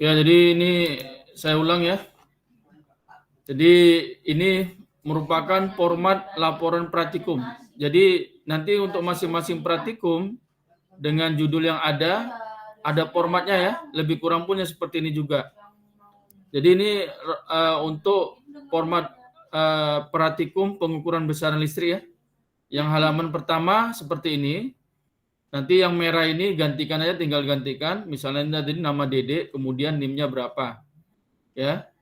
Ya, jadi ini saya ulang ya. Jadi ini merupakan format laporan praktikum. Jadi nanti untuk masing-masing praktikum dengan judul yang ada formatnya ya. Lebih kurang pun ya seperti ini juga. Jadi ini untuk format praktikum pengukuran besaran listrik ya. Yang halaman pertama seperti ini. Nanti yang merah ini gantikan aja, tinggal gantikan. Misalnya tadi nama Dede, kemudian NIM-nya berapa. Ya.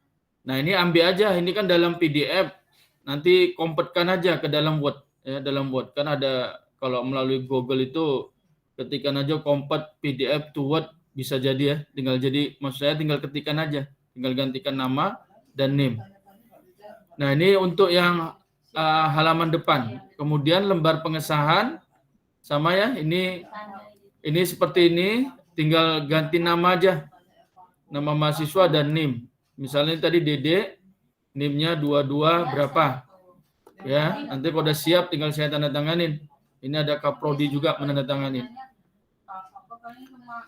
Nah, ini ambil aja, ini kan dalam PDF. Nanti konvertkan aja ke dalam Word. Ya, dalam Word. Kan ada, kalau melalui Google itu, ketikkan aja convert PDF to Word, bisa jadi ya. Maksud saya tinggal ketikkan aja. Tinggal gantikan nama dan NIM. Nah, ini untuk yang halaman depan. Kemudian lembar pengesahan, sama ya, ini seperti ini, tinggal ganti nama aja. Nama mahasiswa dan NIM. Misalnya tadi Dede, NIM-nya 22 berapa. Ya, nanti kalau udah siap tinggal saya tanda tanganin. Ini ada Kaprodi juga menandatangani.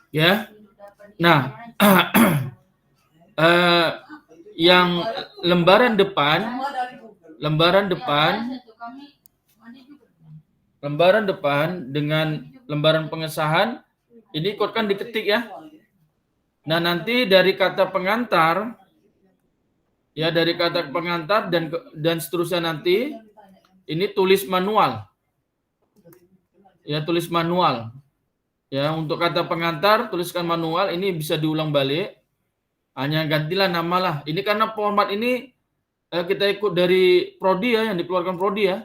Ya. Nah, yang lembaran depan dengan lembaran pengesahan ini kan diketik ya. Nah, nanti dari kata pengantar dan seterusnya nanti ini tulis manual. Ya, tulis manual. Ya, untuk kata pengantar tuliskan manual, ini bisa diulang balik. Hanya gantilah nama lah. Ini karena format ini kita ikut dari prodi ya, yang dikeluarkan prodi ya.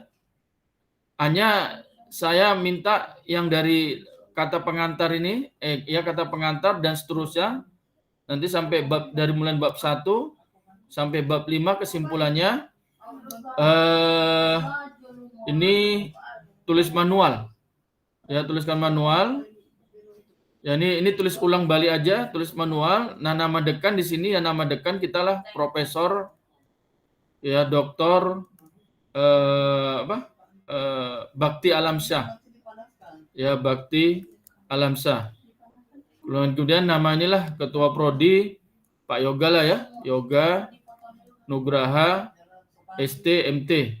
Hanya saya minta yang dari kata pengantar ini, kata pengantar dan seterusnya, nanti sampai dari mulai bab 1 sampai bab 5 kesimpulannya, ini tulis manual. Ya, tuliskan manual. Ya, ini tulis ulang balik aja, tulis manual. Nah, nama dekan di sini ya, nama dekan kita lah Profesor ya, Doktor Bakti Alamsyah. Ya, Bakti Alamsyah. Kemudian nama inilah Ketua Prodi Pak Yoga lah ya, Yoga Nugraha ST MT.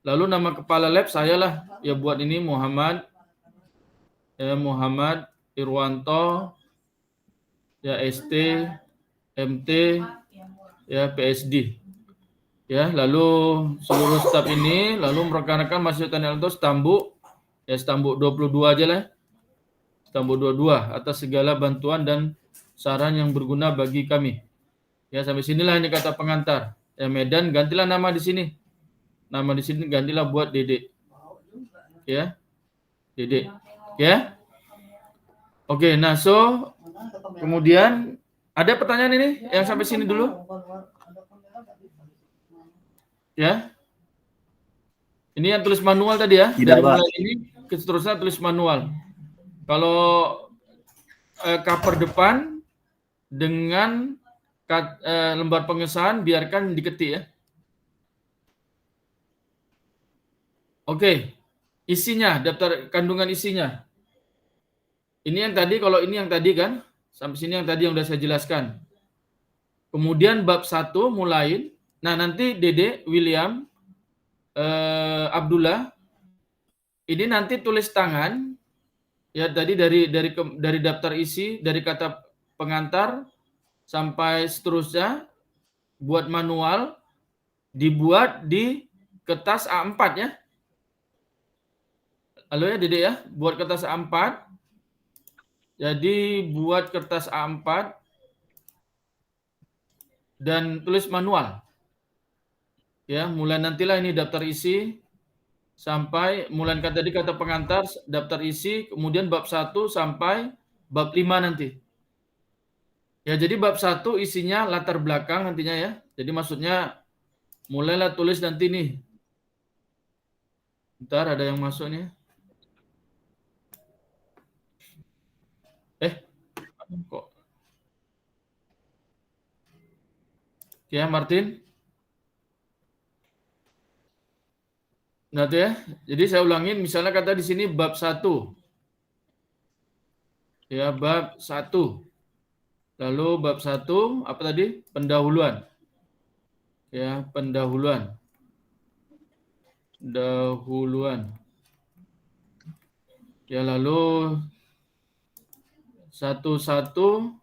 Lalu nama kepala lab saya lah, ya buat ini Muhammad Irwanto ya, ST MT ya, PSD. Ya, lalu seluruh staf ini, lalu rekan-rekan mahasiswa Teknik Elektro Stambuk 22 aja lah. Stambuk 22 atas segala bantuan dan saran yang berguna bagi kami. Ya, sampai sinilah ini kata pengantar. Ya, Medan gantilah nama di sini. Nama di sini gantilah buat Dede. Ya. Dede. Ya. Oke, nah kemudian ada pertanyaan ini yang sampai sini dulu? Ya. Ini yang tulis manual tadi ya. Tidak, dari Pak. mulai ini ke seterusnya tulis manual. Kalau cover depan dengan lembar pengesahan biarkan diketik ya. Oke. Isinya, daftar kandungan isinya. Ini yang tadi, kalau ini yang tadi kan, sampai sini yang tadi yang sudah saya jelaskan. Kemudian bab 1 mulai. Nah, nanti Dede, William, Abdullah, ini nanti tulis tangan. Ya, tadi dari daftar isi, dari kata pengantar sampai seterusnya, buat manual, dibuat di kertas A4 ya. Halo ya Dede ya, buat kertas A4. Jadi buat kertas A4 dan tulis manual. Ya, mulai nantilah ini daftar isi sampai mulai tadi kata pengantar, daftar isi, kemudian bab 1 sampai bab 5 nanti. Ya, jadi bab 1 isinya latar belakang nantinya ya. Jadi maksudnya mulailah tulis nanti nih. Bentar, ada yang masuk nih. Kok? Ya, Martin. Nah, tuh ya. Jadi saya ulangin, misalnya kata di sini bab 1. Ya, bab 1. Lalu bab 1 apa tadi? Pendahuluan. Ya, pendahuluan. Dahuluan. Ya, lalu satu-satu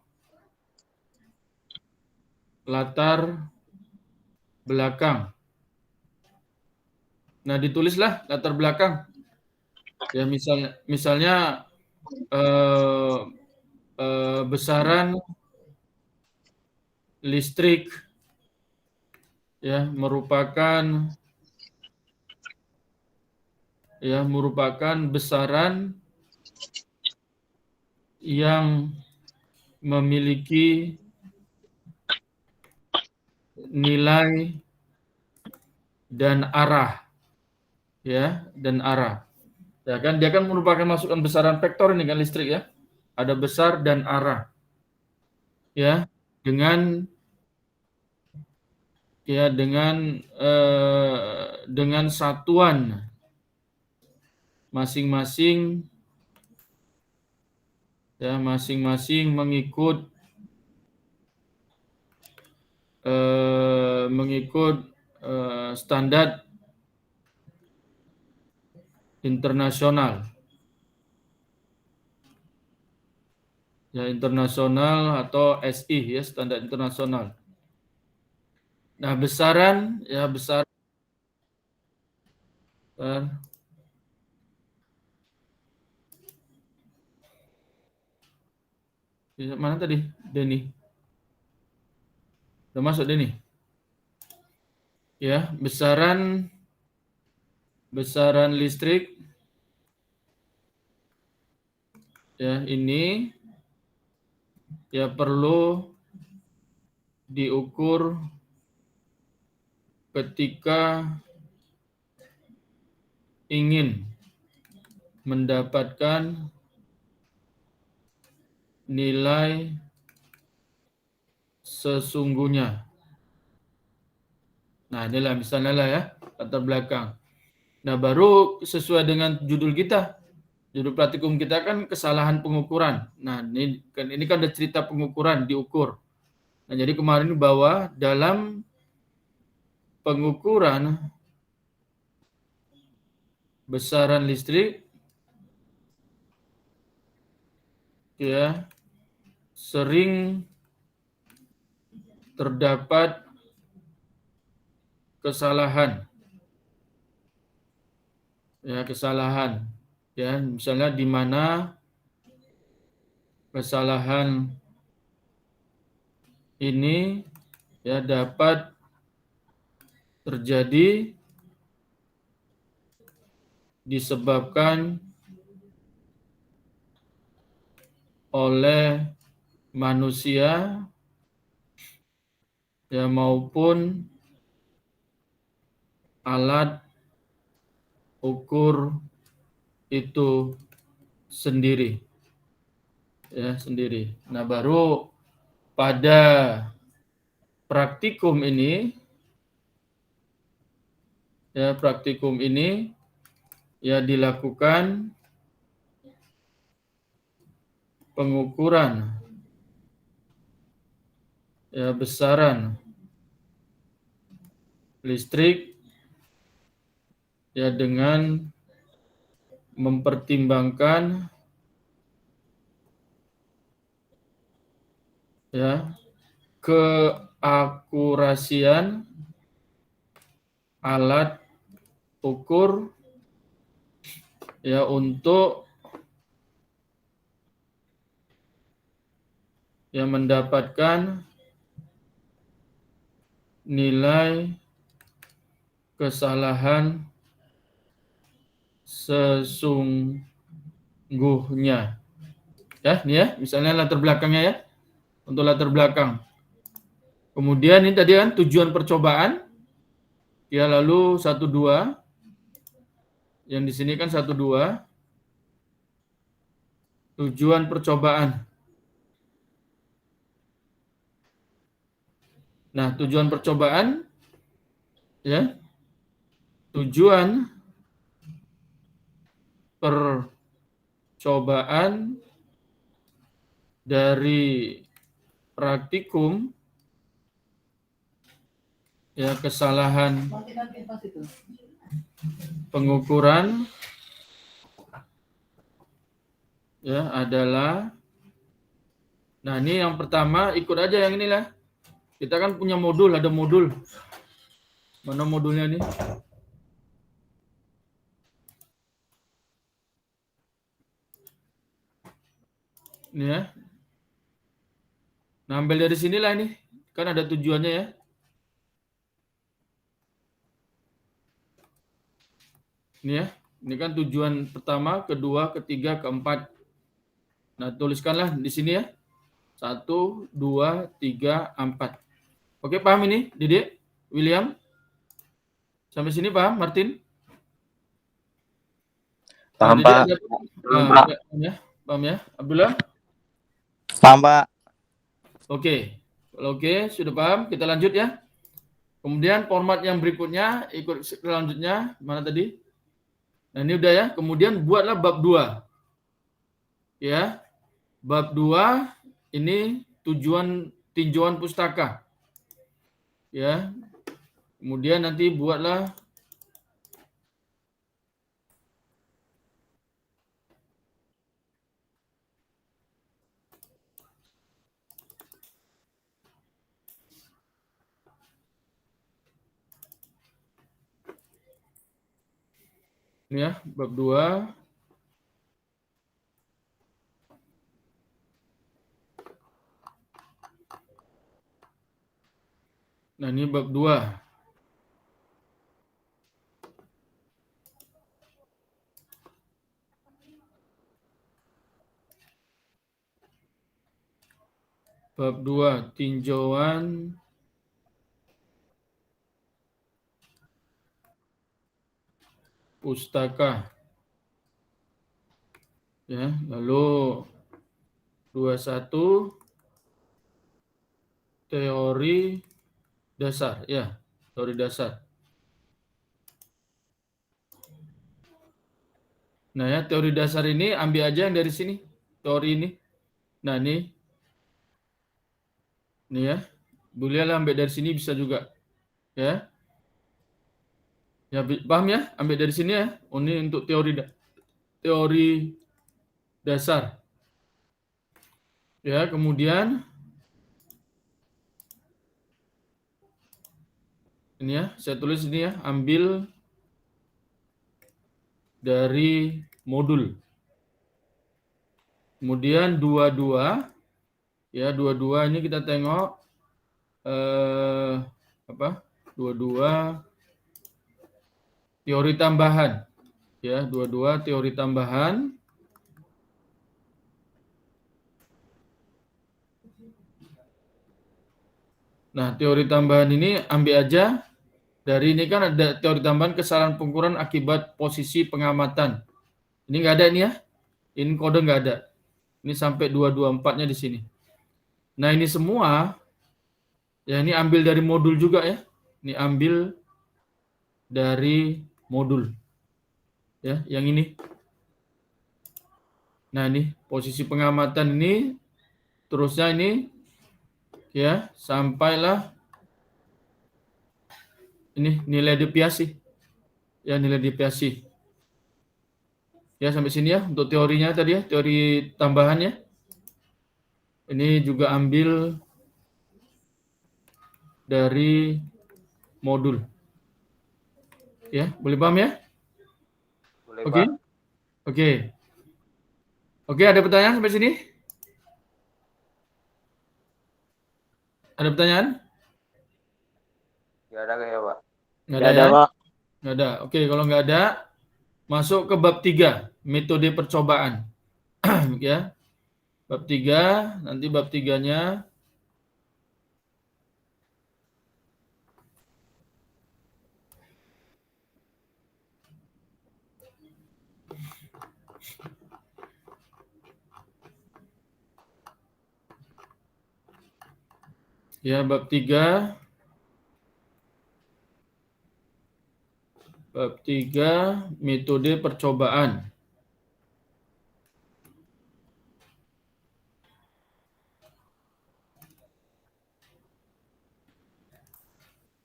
latar belakang. Nah, ditulislah latar belakang. Ya, misalnya besaran listrik ya merupakan besaran yang memiliki nilai dan arah ya dan arah. Ya kan dia kan merupakan masukan besaran vektor ini kan listrik ya. Ada besar dan arah. Ya, dengan dengan satuan masing-masing mengikut standar internasional. Ya, internasional atau SI ya, standar internasional. Nah, besaran ya besar mana tadi? Denny. Udah masuk Denny? Ya, besaran listrik ya ini ya perlu diukur ketika ingin mendapatkan nilai sesungguhnya. Nah, inilah misalnya lah ya, latar belakang. Nah, baru sesuai dengan judul kita. Judul praktikum kita kan kesalahan pengukuran. Nah, ini kan ada cerita pengukuran, diukur. Nah, jadi kemarin bahwa dalam pengukuran besaran listrik ya sering terdapat kesalahan. Ya, kesalahan. Ya, misalnya di mana kesalahan ini ya dapat terjadi disebabkan oleh manusia ya maupun alat ukur itu sendiri. Ya, sendiri. Nah, baru pada praktikum ini ya dilakukan pengukuran ya besaran listrik ya dengan mempertimbangkan ya keakurasian alat ukur ya untuk yang mendapatkan nilai kesalahan sesungguhnya. Ya, ini ya, misalnya latar belakangnya ya. Untuk latar belakang. Kemudian ini tadi kan tujuan percobaan. Ya, lalu 1-2. Yang di sini kan 1-2. Tujuan percobaan. Nah, tujuan percobaan ya. Tujuan percobaan dari praktikum, ya, kesalahan pengukuran, ya, adalah, nah ini yang pertama, ikut aja yang inilah. Kita kan punya modul, ada modul. Mana modulnya nih? Ini ya. Nah, ambil dari sinilah ini. Kan ada tujuannya ya. Ini ya. Ini kan tujuan pertama, kedua, ketiga, keempat. Nah, tuliskanlah di sini ya. 1, 2, 3, 4. Oke, paham ini, Didik? William? Sampai sini paham, Martin? Paham, Didik, Pak. paham ya? Paham ya? Abdullah? Paham, Pak. Oke. Kalau oke, sudah paham, kita lanjut ya. Kemudian format yang berikutnya, ikut selanjutnya, mana tadi? Nah, ini udah ya. Kemudian buatlah bab 2. Ya. Bab 2 ini tujuan tinjauan pustaka. Ya. Kemudian nanti buatlah ini ya, bab 2. Nah, ini bab 2. Bab 2, tinjauan pustaka. Ya, lalu 21 teori dasar, ya, teori dasar. Nah, ya, teori dasar ini ambil aja yang dari sini, teori ini. Nah, ini ya, bolehlah ambil dari sini bisa juga, ya. Ya, paham ya? Ambil dari sini ya. Oh, ini untuk teori dasar. Ya, kemudian ini ya, saya tulis ini ya, ambil dari modul. Kemudian 22, ya, 22 ini kita tengok apa? 22 teori tambahan. Ya, 22 teori tambahan. Nah, teori tambahan ini ambil aja dari ini kan ada teori tambahan kesalahan pengukuran akibat posisi pengamatan. Ini nggak ada ini ya. Ini kode nggak ada. Ini sampai 224-nya di sini. Nah, ini semua ya ini ambil dari modul juga ya. Ini ambil dari modul. Ya, yang ini. Nah, ini posisi pengamatan ini terusnya ini ya sampailah ini nilai deviasi. Ya, nilai deviasi. Ya, sampai sini ya untuk teorinya tadi ya, teori tambahannya. Ini juga ambil dari modul. Ya, boleh paham ya? Boleh, Oke. Pak. Oke. Oke, ada pertanyaan sampai sini? Ada pertanyaan? Nggak ada kayak, Pak. Nggak ada ya? Pak. Nggak ada. Oke, kalau nggak ada, masuk ke bab 3, metode percobaan. Ya. Bab 3, nanti bab 3-nya ya, bab 3 metode percobaan.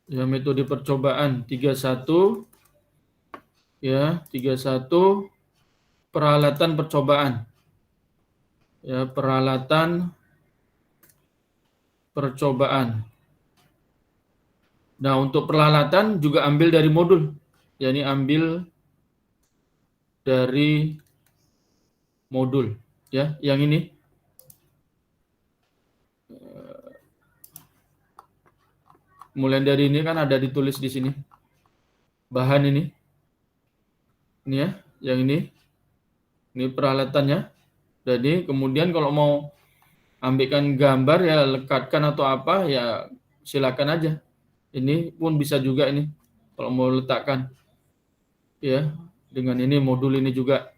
Ya, metode percobaan 31 ya, 31 peralatan percobaan. Ya, peralatan percobaan. Nah, untuk peralatan juga ambil dari modul. Yani ambil dari modul ya, yang ini. Mulai dari ini kan ada ditulis di sini. Bahan ini. Ini ya, yang ini. Ini peralatannya. Jadi kemudian kalau mau ambilkan gambar ya lekatkan atau apa ya silakan aja. Ini pun bisa juga ini kalau mau letakkan ya dengan ini modul ini juga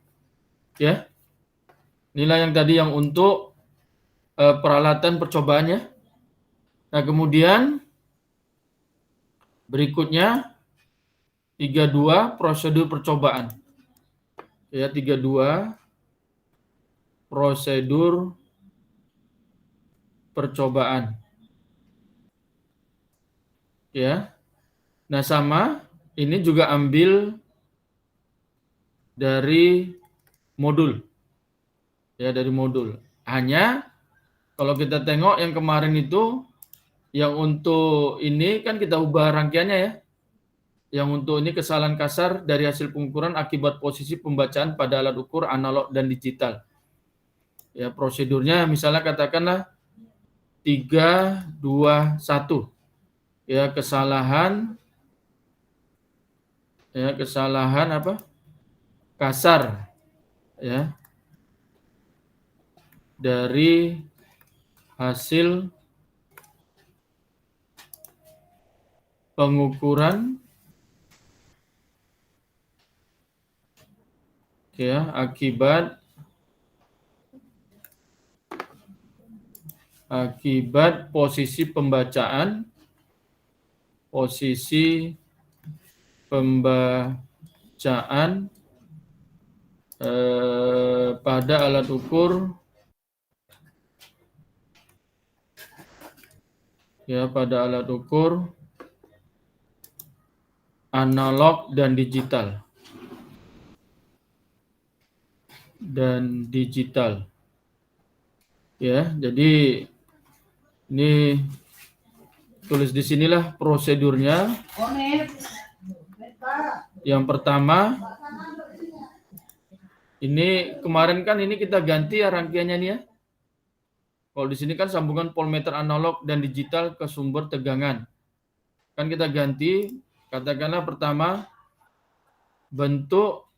ya. Inilah yang tadi yang untuk peralatan percobaannya. Nah, kemudian berikutnya 32 prosedur percobaan. Ya, 32 prosedur percobaan. Ya. Nah, sama ini juga ambil dari modul. Ya, dari modul. Hanya kalau kita tengok yang kemarin itu yang untuk ini kan kita ubah rangkaiannya ya. Yang untuk ini kesalahan kasar dari hasil pengukuran akibat posisi pembacaan pada alat ukur analog dan digital. Ya, prosedurnya misalnya katakanlah 3, 2, 1. Ya, kesalahan apa? Kasar ya dari hasil pengukuran ya akibat posisi pembacaan pada alat ukur analog dan digital. Ya, jadi ini tulis di sinilah prosedurnya. Yang pertama, ini kemarin kan ini kita ganti ya rangkaiannya nih ya. Kalau di sini kan sambungan voltmeter analog dan digital ke sumber tegangan. Kan kita ganti, katakanlah pertama bentuk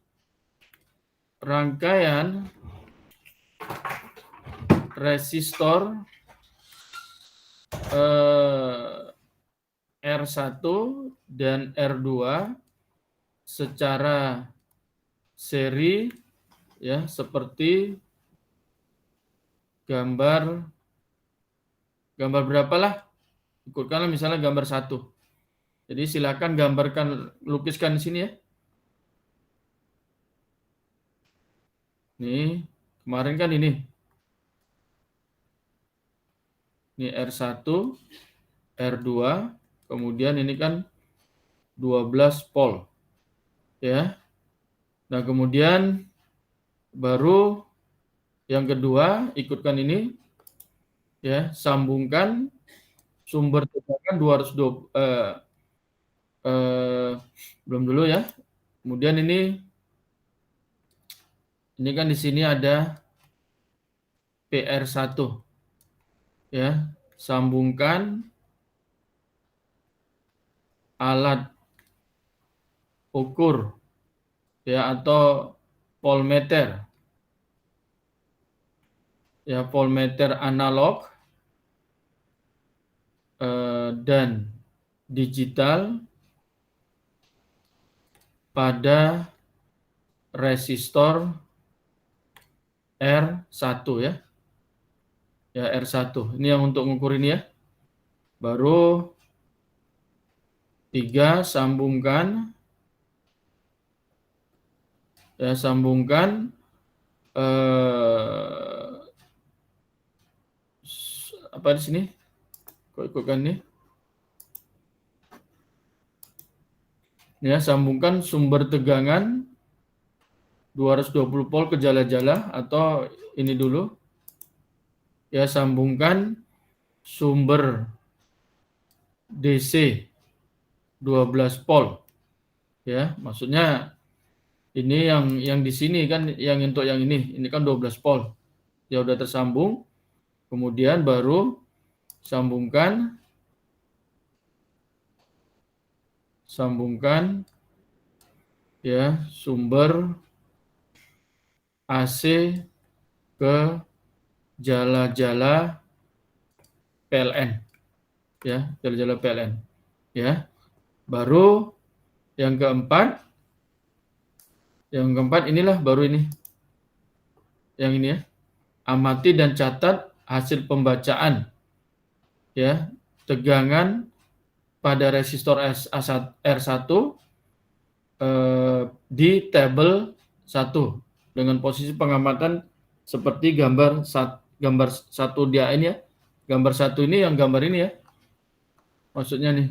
rangkaian resistor R1 dan R2 secara seri ya seperti gambar berapalah, ikutkanlah misalnya gambar 1. Jadi silakan gambarkan, lukiskan di sini ya. Nih, kemarin kan ini. Ini R1, R2, kemudian ini kan 12 volt. Ya. Nah, kemudian baru yang kedua ikutkan ini ya, sambungkan sumber tegangan 220 belum dulu ya. Kemudian ini kan di sini ada PR1 ya, sambungkan alat ukur ya atau voltmeter ya, voltmeter analog dan digital pada resistor R1 ya. Ya, R1. Ini yang untuk mengukur ini ya. Baru 3 sambungkan ya, apa di sini? Kok ikutkan nih? Ya, sambungkan sumber tegangan 220 volt ke jala-jala, atau ini dulu. Ya, sambungkan sumber DC 12 volt. Ya, maksudnya ini yang di sini kan, yang untuk yang ini kan 12 volt. Ya udah tersambung. Kemudian baru sambungkan ya sumber AC ke jala-jala PLN, ya, jala-jala PLN, ya. Baru yang keempat inilah baru ini. Yang ini ya. Amati dan catat hasil pembacaan, ya, tegangan pada resistor R1 di tabel 1 dengan posisi pengamatan seperti gambar 1 dia ini ya. Gambar 1 ini yang gambar ini ya. Maksudnya nih.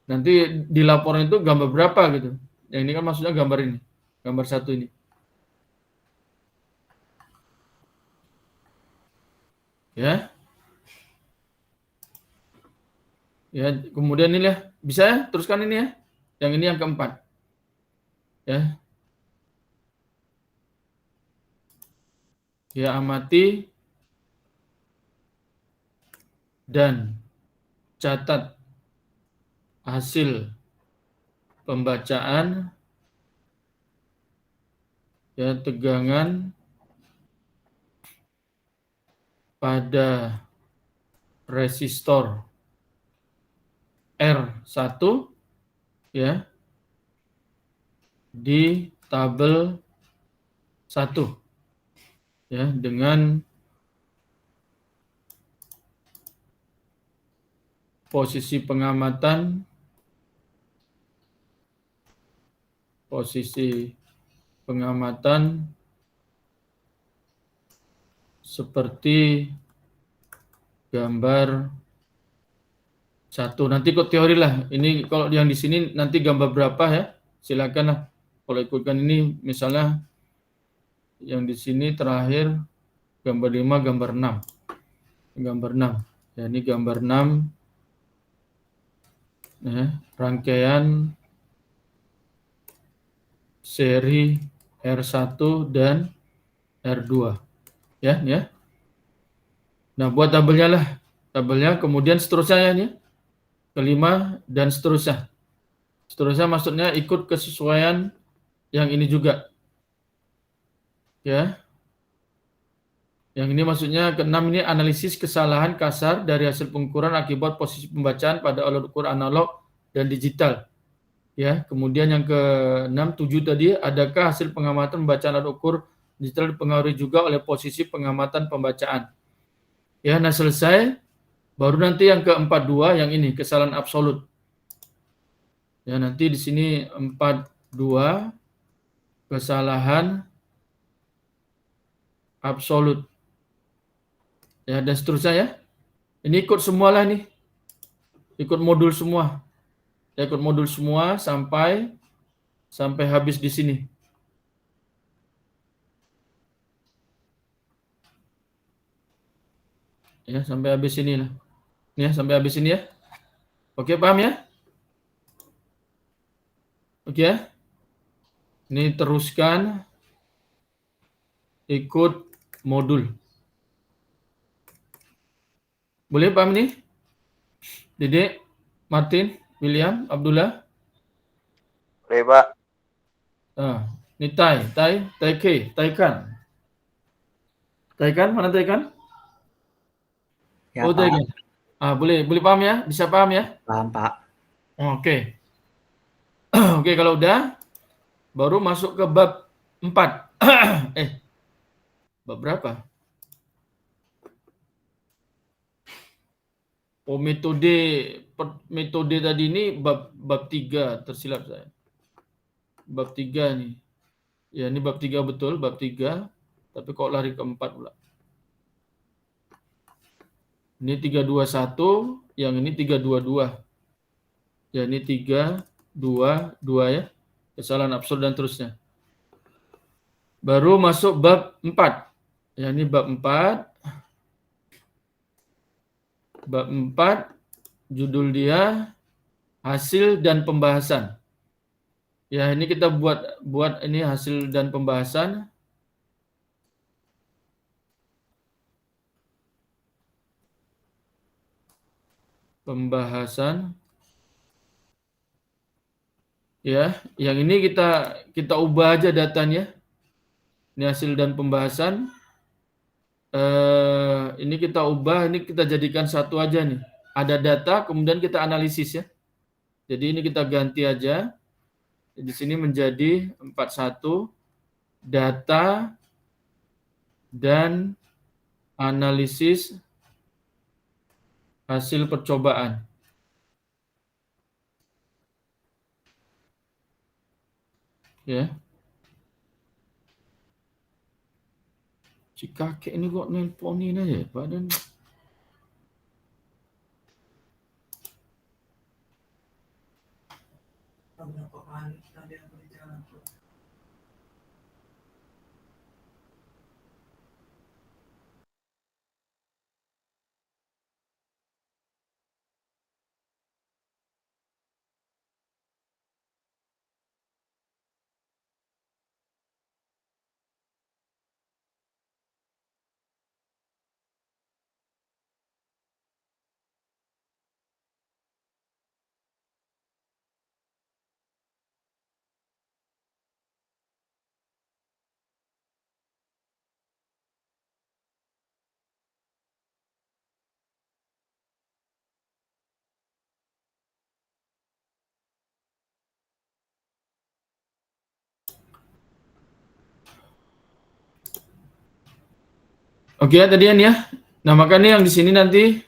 Nanti di laporan itu gambar berapa gitu. Yang ini kan maksudnya gambar ini. Gambar 1 ini. Ya. Ya, kemudian ini ya. Bisa ya? Teruskan ini ya. Yang ini yang keempat. Ya. Ya, amati dan catat hasil pembacaan, ya, tegangan pada resistor R1 ya di tabel 1 ya dengan posisi pengamatan seperti gambar 1. Nanti ikut teori lah. Ini kalau yang di sini nanti gambar berapa ya? Silakan lah. Kalau ikutkan ini misalnya yang di sini terakhir gambar 5, gambar 6. Gambar 6. Ya, ini gambar 6. Ya, rangkaian seri R1 dan R2. Ya, ya. Nah, buat tabelnya lah. Tabelnya, kemudian seterusnya ya, ini. Kelima dan seterusnya. Seterusnya maksudnya ikut kesesuaian yang ini juga. Ya. Yang ini maksudnya keenam ini analisis kesalahan kasar dari hasil pengukuran akibat posisi pembacaan pada alat ukur analog dan digital. Ya, kemudian yang ke-6, 7 tadi, adakah hasil pengamatan pembacaan alat ukur digital dipengaruhi juga oleh posisi pengamatan pembacaan. Ya, nah selesai. Baru nanti yang ke-42 yang ini, kesalahan absolut. Ya, nanti di sini 42 kesalahan absolut. Ya, dan seterusnya ya. Ini ikut semua lah nih. Ikut modul semua. Ya, ikut modul semua sampai habis di sini. Ya, sampai habis sini lah. Ya, sampai habis ini ya. Oke, paham ya? Oke ya. Ini teruskan ikut modul. Boleh paham nih? Dede, Martin, William, Abdullah? Boleh, Pak. Ini Taikan. Taikan, mana Taikan? Ya, Oh, Pak. Taikan. Boleh paham ya? Bisa paham ya? Paham, Pak. Oke. Oke, kalau udah baru masuk ke bab 4. Bab berapa? Oh, metode tadi ini bab 3, tersilap saya. Bab 3 nih. Ya, ini bab 3 betul, bab 3. Tapi kok lari ke 4 pula. Ini 321, yang ini 322. Ya, ini 3 2 ya. Kesalahan absurd dan terusnya. Baru masuk bab 4. Ya, ini bab 4. Bab 4 judul dia hasil dan pembahasan. Ya, ini kita buat ini hasil dan pembahasan. Ya, yang ini kita ubah aja datanya. Ini hasil dan pembahasan. Ini kita ubah, ini kita jadikan satu aja nih. Ada data, kemudian kita analisis ya. Jadi ini kita ganti aja. Di sini menjadi 41 data dan analisis hasil percobaan. Ya. Si kakek ini kok nelponin aja ya, badan. Oke ya tadian ya. Nah, makanya yang di sini nanti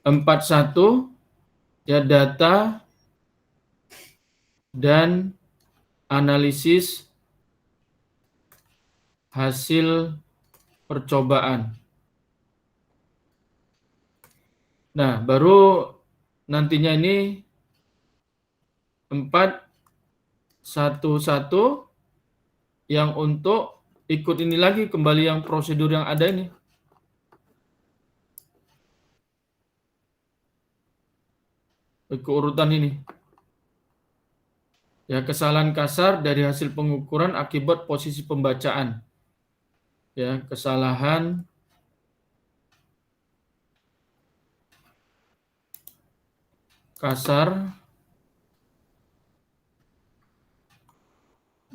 41 ya data dan analisis hasil percobaan. Nah, baru nantinya ini 411 yang untuk ikut ini lagi kembali yang prosedur yang ada ini. Keurutan ini. Ya, kesalahan kasar dari hasil pengukuran akibat posisi pembacaan. Ya, kesalahan kasar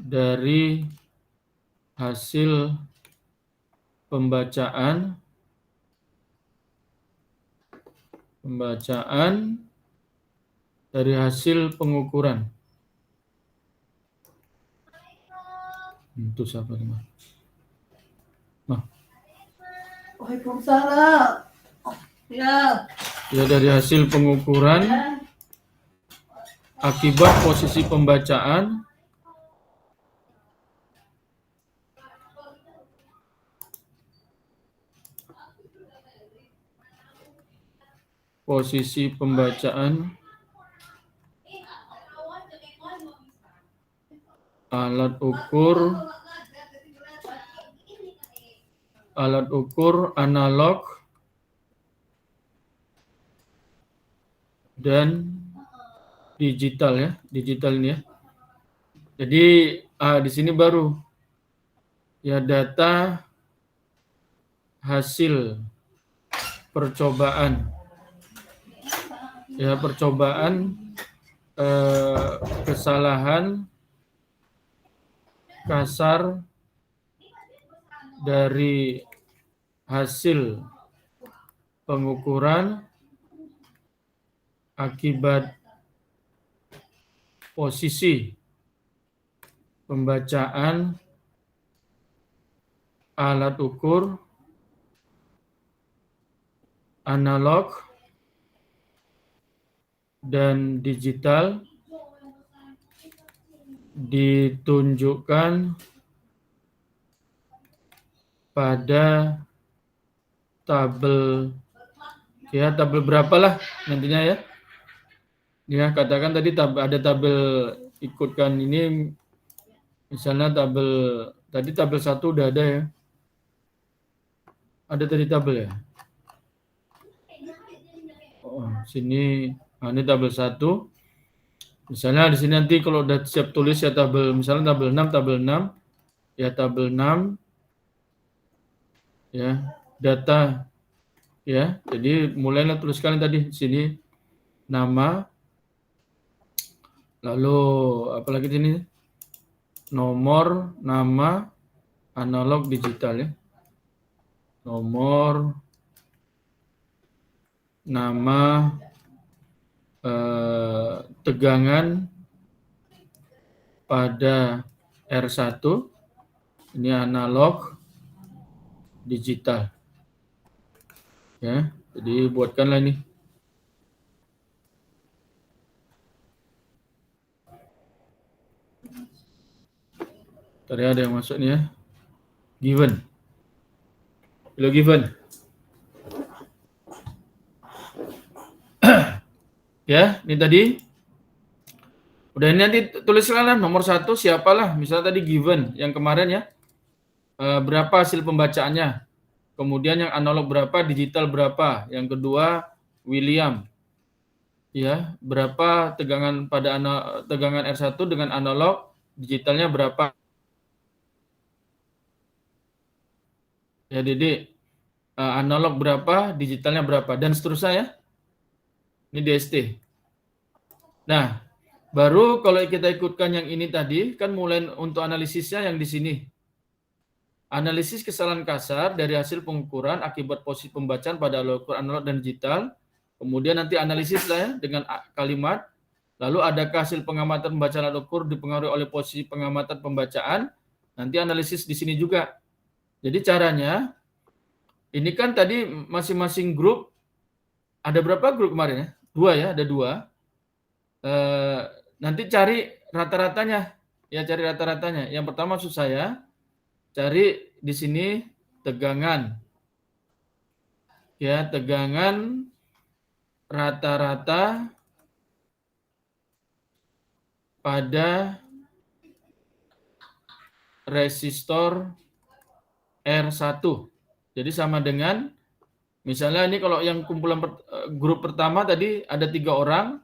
dari hasil pembacaan dari hasil pengukuran. Itu siapa ini? Nah. Waalaikumsalam. Ya. Ya, dari hasil pengukuran akibat posisi pembacaan alat ukur analog dan digital ya, digital ini ya. Jadi di sini baru ya data hasil percobaan. Ya, percobaan kesalahan kasar dari hasil pengukuran akibat posisi pembacaan alat ukur analog dan digital ditunjukkan pada tabel ya, tabel berapa lah nantinya ya. Ya, katakan tadi ada tabel ikutkan ini, misalnya tadi tabel 1 udah ada ya. Ada tadi tabel ya. Oh, sini, ini tabel 1. Misalnya di sini nanti kalau udah siap tulis ya tabel, misalnya tabel 6, ya tabel 6, ya data, ya. Jadi mulailah tuliskan tadi di sini nama, lalu apalagi di sini nomor, nama, analog, digital ya. Nomor, nama, tegangan pada R1, ini analog, digital. Ya, jadi buatkanlah ini. Tadi ada yang masuk nih ya. Given. Hello given. Ya, ini tadi. Udah, ini nanti tuliskanlah nomor 1 siapalah. Misalnya tadi given yang kemarin ya. Berapa hasil pembacaannya. Kemudian yang analog berapa, digital berapa. Yang kedua William. Ya, berapa tegangan pada tegangan R1 dengan analog, digitalnya berapa. Ya, Dede. Analog berapa, digitalnya berapa, dan seterusnya ya. Ini DST. Nah, baru kalau kita ikutkan yang ini tadi, kan mulai untuk analisisnya yang di sini. Analisis kesalahan kasar dari hasil pengukuran akibat posisi pembacaan pada analog dan digital. Kemudian nanti analisis lah ya dengan kalimat. Lalu adakah hasil pengamatan pembacaan alat ukur dipengaruhi oleh posisi pengamatan pembacaan? Nanti analisis di sini juga. Jadi caranya, ini kan tadi masing-masing grup, ada berapa grup kemarin ya? 2 ya, ada 2. Nanti cari rata-ratanya. Ya, cari rata-ratanya. Yang pertama maksud saya, cari di sini tegangan. Ya, tegangan rata-rata pada resistor R1. Jadi sama dengan, misalnya ini kalau yang kumpulan grup pertama tadi ada 3 orang,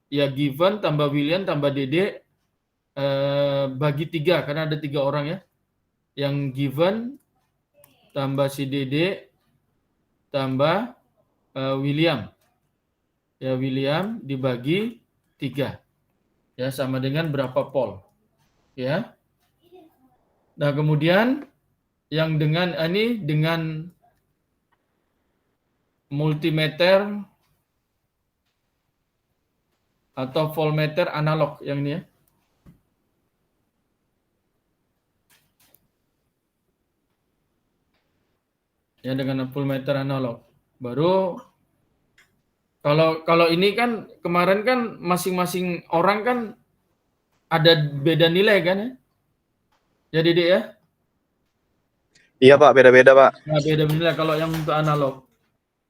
ya given tambah William tambah Dede bagi 3 karena ada 3 orang ya. Yang given tambah si Dede tambah William. Ya, William dibagi 3. Ya, sama dengan berapa pol. Ya. Nah, kemudian yang dengan ini dengan multimeter atau voltmeter analog yang ini ya. Ya, dengan voltmeter analog. Baru kalau ini kan kemarin kan masing-masing orang kan ada beda nilai kan ya. Ya, Dede ya? Iya Pak, beda-beda Pak. Nah, beda nilai kalau yang untuk analog.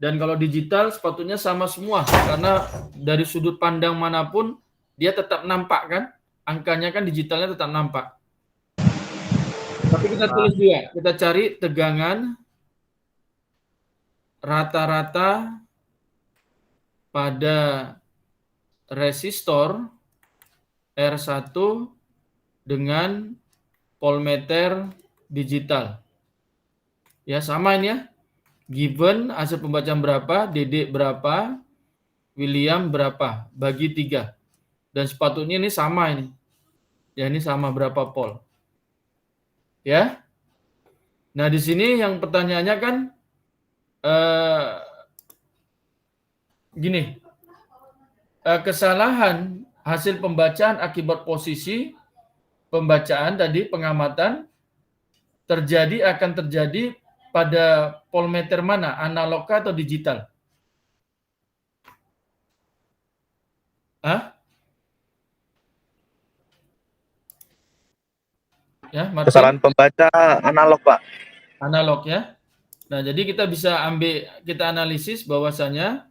Dan kalau digital sepatutnya sama semua karena dari sudut pandang manapun dia tetap nampak kan, angkanya kan digitalnya tetap nampak. Tapi kita tulis juga, kita cari tegangan rata-rata pada resistor R1 dengan voltmeter digital. Ya, sama ini ya. Given hasil pembacaan berapa, Dede berapa, William berapa, bagi 3. Dan sepatutnya ini sama ini. Ya, ini sama berapa pol. Ya. Nah, di sini yang pertanyaannya kan gini. Kesalahan hasil pembacaan akibat posisi pembacaan tadi, pengamatan, akan terjadi pada voltmeter mana? Analog atau digital? Hah? Ya, Martin? Kesalahan pembaca analog Pak. Analog ya. Nah, jadi kita bisa kita analisis bahwasanya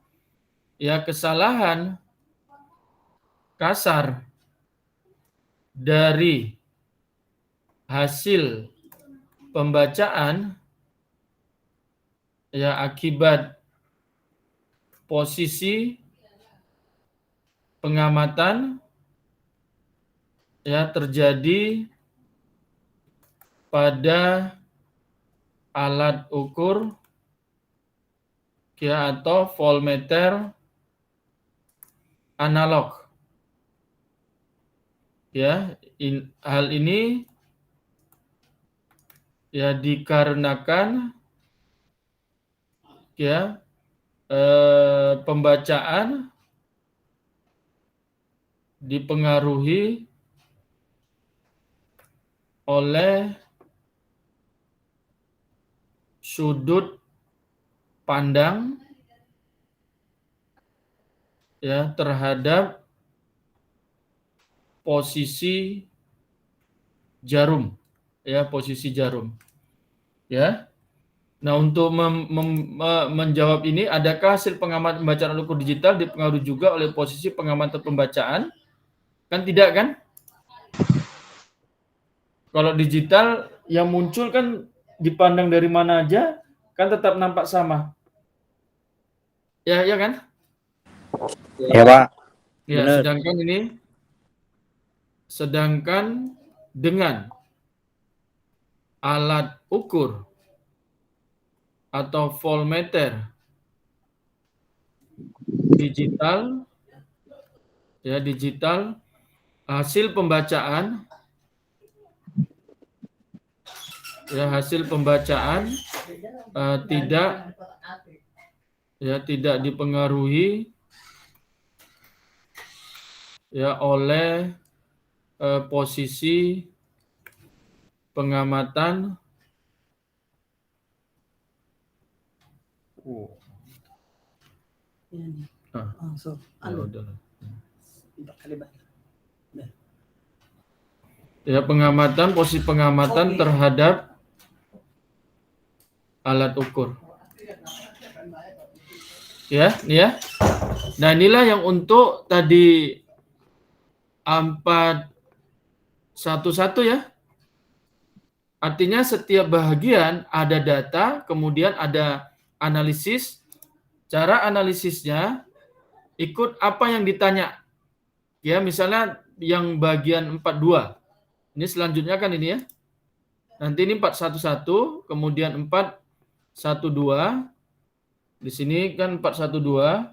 ya kesalahan kasar dari hasil pembacaan ya akibat posisi pengamatan ya terjadi pada alat ukur ya atau voltmeter analog. Ya, hal ini ya dikarenakan ya pembacaan dipengaruhi oleh sudut pandang ya terhadap posisi jarum ya posisi jarum ya. Nah, untuk menjawab ini, adakah hasil pengamatan pembacaan ukur digital dipengaruhi juga oleh posisi pengamatan pembacaan? Kan tidak kan? Kalau digital yang muncul kan dipandang dari mana aja kan tetap nampak sama. Ya, ya kan? Iya Pak. Ya, Benar. sedangkan dengan alat ukur atau voltmeter digital ya hasil pembacaan tidak dipengaruhi ya oleh posisi pengamatan Langsung. ya udah. Kali banyak. Ya posisi pengamatan terhadap alat ukur. Ya, ini ya. Nah, inilah yang untuk tadi 411 ya. Artinya setiap bahagian ada data, kemudian ada analisis. Cara analisisnya ikut apa yang ditanya. Ya, misalnya yang bagian 42. Ini selanjutnya kan ini ya. Nanti ini 411, kemudian 412. Di sini kan 412.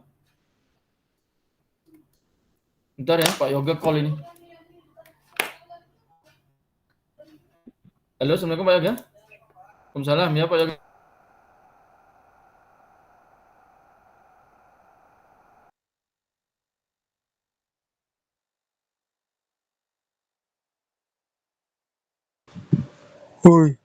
Bentar ya, Pak Yoga call ini. Halo, Assalamualaikum Pak Yoga. Waalaikumsalam ya Pak Yoga. Woi.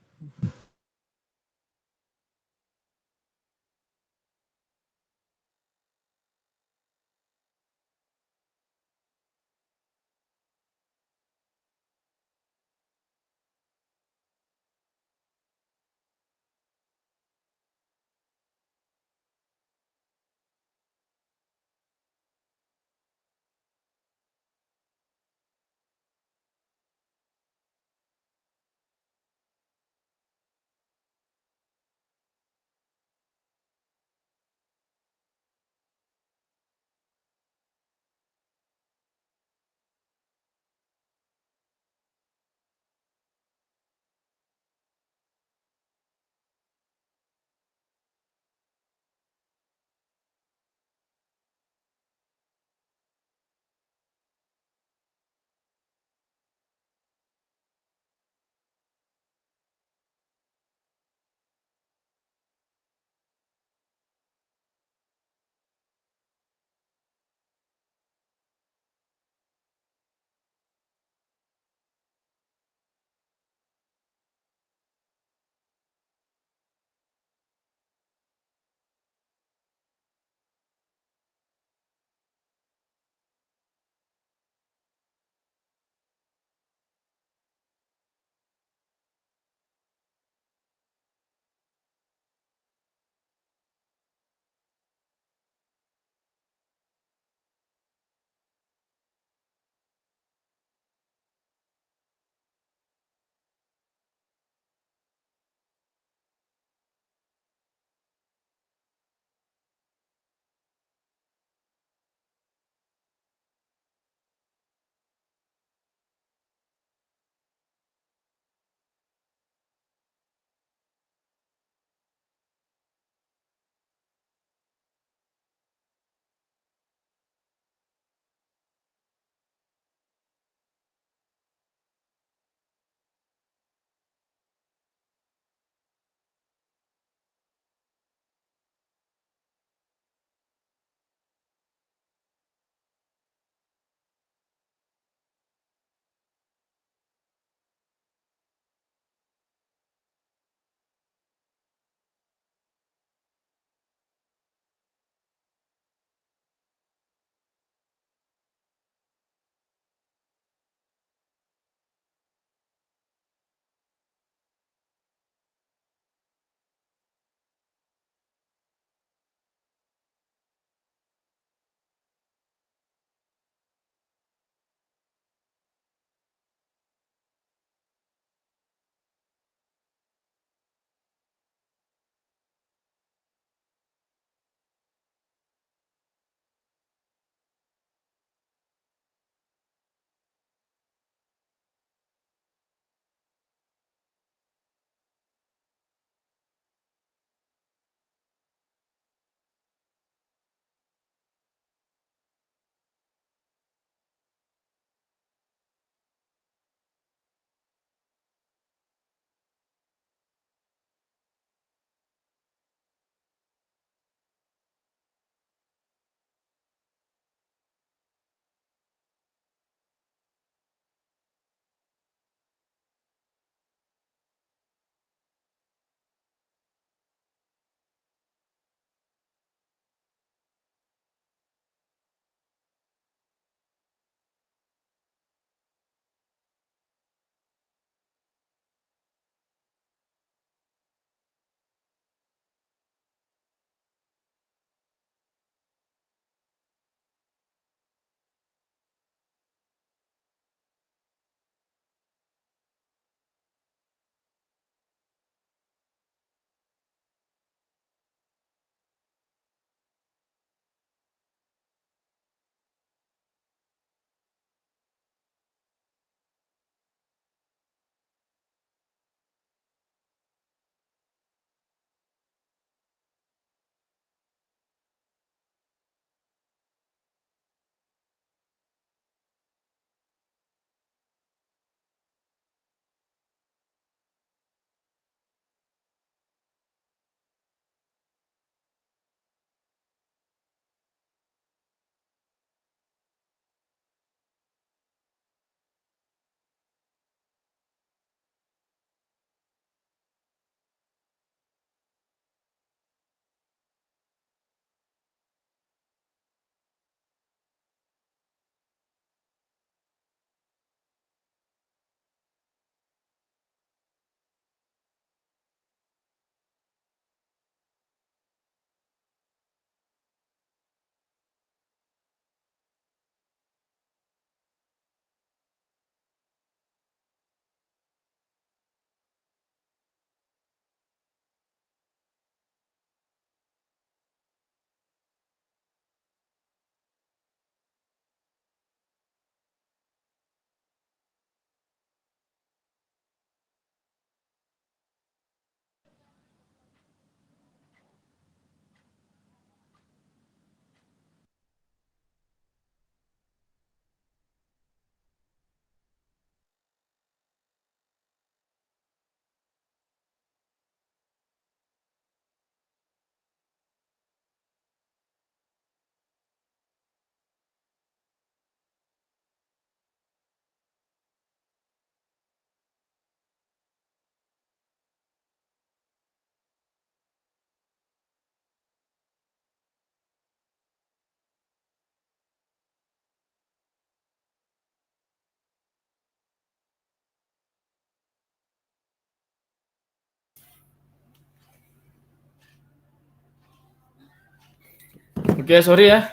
Oke, sorry ya.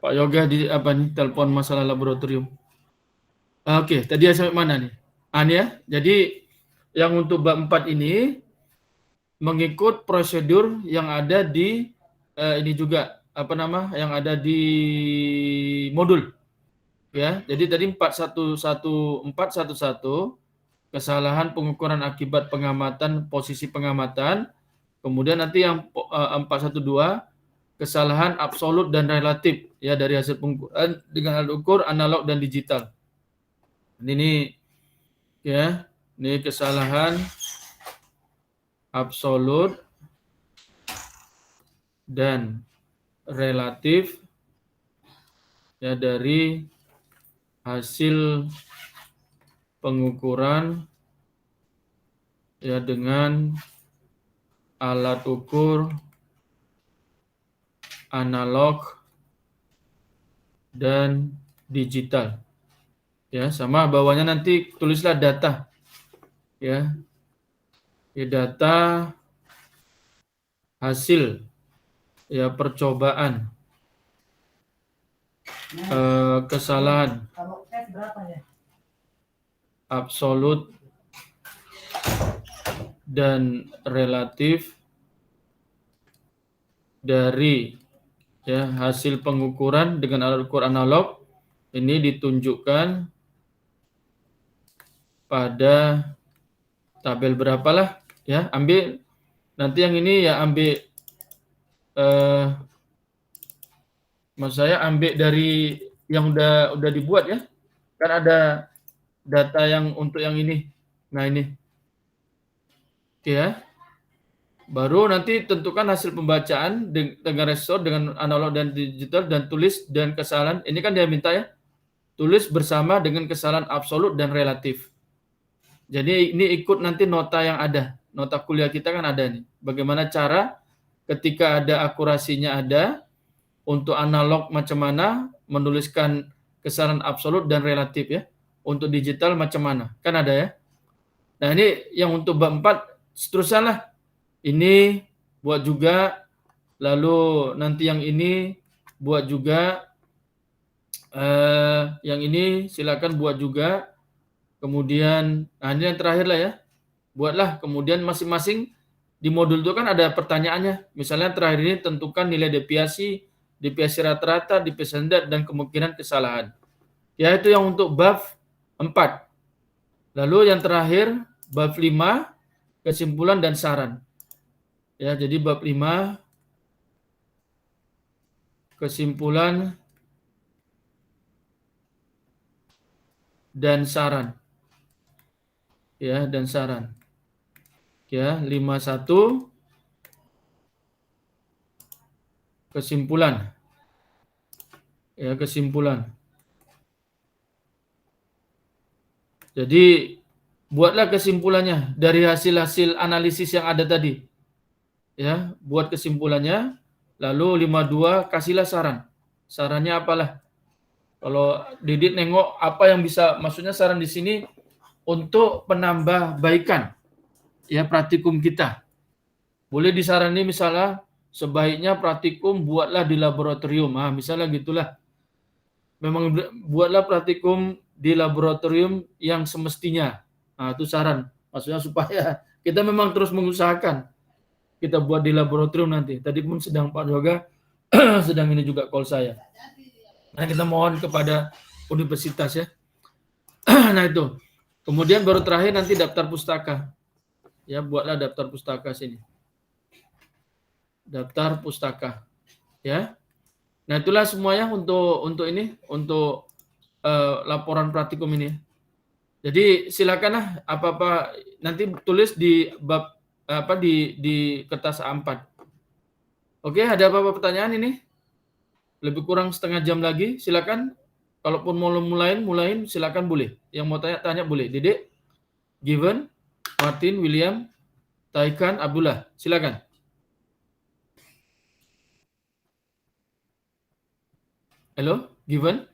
Pak Yoga di apa nih telepon masalah laboratorium. Oke, tadi sampai mana nih? Ya. Jadi yang untuk bab 4 ini mengikut prosedur yang ada di ini juga yang ada di modul. Ya, jadi tadi 411 kesalahan pengukuran akibat pengamatan posisi pengamatan. Kemudian nanti yang 412 kesalahan absolut dan relatif ya dari hasil pengukuran dengan alat ukur analog dan digital. Ini ya, ini kesalahan absolut dan relatif ya dari hasil pengukuran ya dengan alat ukur analog dan digital. Ya, sama bawahnya nanti tulislah data. Ya. Data hasil ya percobaan kesalahan absolut dan relatif dari ya hasil pengukuran dengan alat ukur analog ini ditunjukkan pada tabel berapalah ya, ambil nanti yang ini ya ambil maksud saya ambil dari yang udah dibuat ya, kan ada data yang untuk yang ini. Nah ini oke ya, baru nanti tentukan hasil pembacaan dengan resor dengan analog dan digital dan tulis dan kesalahan ini kan dia minta ya, tulis bersama dengan kesalahan absolut dan relatif. Jadi ini ikut nanti nota yang ada, nota kuliah kita kan ada nih. Bagaimana cara ketika ada akurasinya ada, untuk analog macam mana, menuliskan kesalahan absolut dan relatif ya. Untuk digital macam mana, kan ada ya. Nah ini yang untuk bab 4 seterusnya lah. Ini buat juga, lalu nanti yang ini buat juga, yang ini silakan buat juga. Kemudian, nah ini yang terakhir lah ya, buatlah. Kemudian masing-masing di modul itu kan ada pertanyaannya. Misalnya terakhir ini tentukan nilai deviasi rata-rata, deviasi standar, dan kemungkinan kesalahan. Ya itu yang untuk bab 4. Lalu yang terakhir, bab 5, kesimpulan dan saran. Ya, jadi bab 5, kesimpulan dan saran. Ya, dan saran. Ya, 51 kesimpulan. Ya, kesimpulan. Jadi buatlah kesimpulannya dari hasil-hasil analisis yang ada tadi. Ya, buat kesimpulannya. Lalu 52 kasihlah saran. Sarannya apalah? Kalau Didit nengok apa yang bisa, maksudnya saran di sini untuk penambah baikan ya praktikum kita. Boleh disarani misalnya sebaiknya praktikum buatlah di laboratorium. Ah, misalnya gitulah. Memang buatlah praktikum di laboratorium yang semestinya. Nah, itu saran. Maksudnya supaya kita memang terus mengusahakan kita buat di laboratorium nanti. Tadi pun sedang Pak Yoga sedang ini juga call saya. Nah, kita mohon kepada universitas ya. Nah, itu. Kemudian baru terakhir nanti daftar pustaka. Ya, buatlah daftar pustaka sini. Daftar pustaka. Ya. Nah, itulah semuanya untuk ini, untuk laporan praktikum ini. Jadi silakanlah apa-apa nanti tulis di bab di kertas A4. Oke, ada apa-apa pertanyaan ini? Lebih kurang setengah jam lagi, silakan. Kalaupun mau mulain silakan boleh. Yang mau tanya boleh. Dedek, Given, Martin, William, Taikan, Abdullah, silakan. Halo, Given?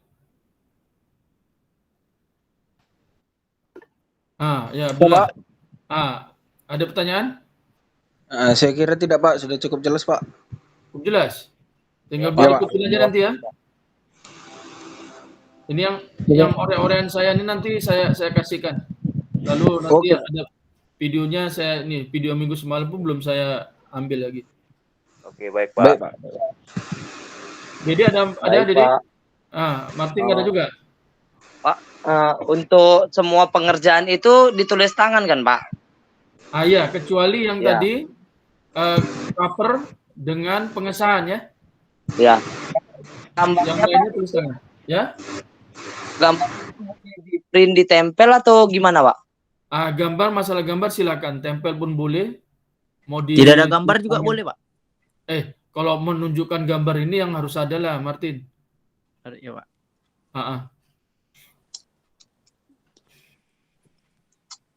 Ya, Abdullah. Ada pertanyaan? Saya kira tidak, Pak. Sudah cukup jelas, Pak. Cukup jelas? Tinggal Iya, Pak. diikutin aja nanti ya. Ini yang ore-orean saya ini nanti saya kasihkan. Lalu nanti Oke. ada videonya video minggu semalam pun belum saya ambil lagi. Oke, baik Pak. Baik, Pak. Dede ada Baik, Dede? Pak. Martin ada juga. Pak, untuk semua pengerjaan itu ditulis tangan kan, Pak? Iya, kecuali yang Ya. tadi cover dengan pengesahan ya. Ya. Yang Gambarnya lainnya tulis tangan. Ya. gambar di print ditempel atau gimana, Pak? Masalah gambar silakan, tempel pun boleh. Mau Tidak ada gambar juga boleh, Pak. Kalau menunjukkan gambar ini yang harus ada lah, Martin. Iya, Pak.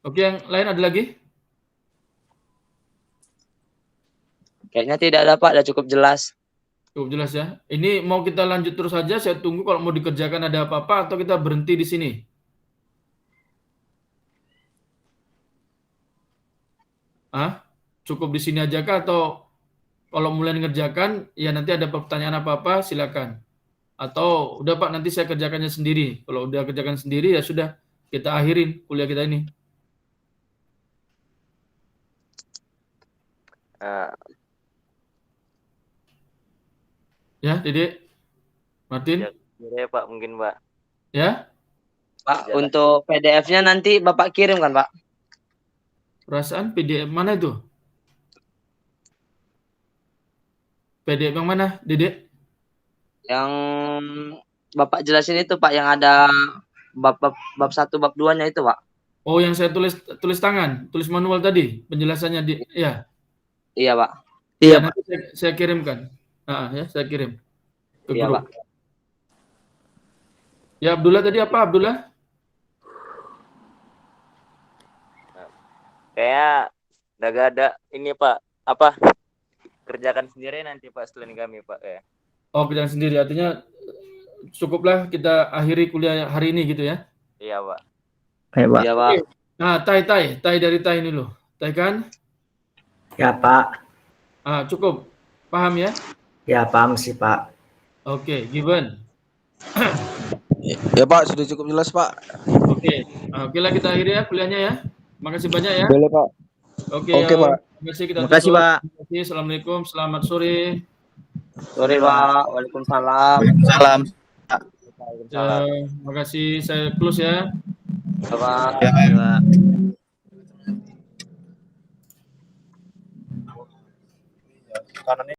Oke, yang lain ada lagi? Kayaknya tidak ada, Pak. Udah cukup jelas. Cukup jelas ya. Ini mau kita lanjut terus saja. Saya tunggu kalau mau dikerjakan ada apa-apa atau kita berhenti di sini. Cukup di sini aja kah atau kalau mulai ngerjakan ya nanti ada pertanyaan apa-apa silakan. Atau udah Pak nanti saya kerjakannya sendiri. Kalau udah kerjakan sendiri ya sudah kita akhirin kuliah kita ini. Ya, Dede. Martin. Ya Pak, mungkin Pak. Ya. Pak, untuk PDF-nya nanti Bapak kirim kan, Pak? Perasaan PDF mana itu? PDF yang mana, Dede? Yang Bapak jelasin itu, Pak, yang ada bab 1, bab 2-nya itu, Pak. Oh, yang saya tulis tangan, tulis manual tadi, penjelasannya ya. Iya, Pak. Iya, Pak. Nanti saya kirimkan. Ya, saya kirim ke Iya, grup. Pak. Ya, Abdullah tadi apa, Abdullah? Kayak udah gak ada ini Pak. Kerjakan sendiri nanti Pak selain kami Pak ya. Oh, kerjaan sendiri. Artinya cukuplah kita akhiri kuliah hari ini gitu ya. Iya Pak. Pak. Iya, Pak. Nah, Tai dari Tai ini loh. Tai kan? Ya, Pak. Cukup. Paham ya? Ya, paham sih, Pak. Oke, Given. Ya, Pak, sudah cukup jelas, Pak. Oke. Oke lah kita akhiri ya kuliahnya ya. Makasih banyak ya. Boleh, Pak. Oke, Pak. Terima kasih kita Terima kasih, tutup. Pak. Terima kasih. Assalamualaikum. Selamat sore. Sore, Pak. Waalaikumsalam. Salam. Terima kasih. Saya close ya. Pak. Ya, Pak.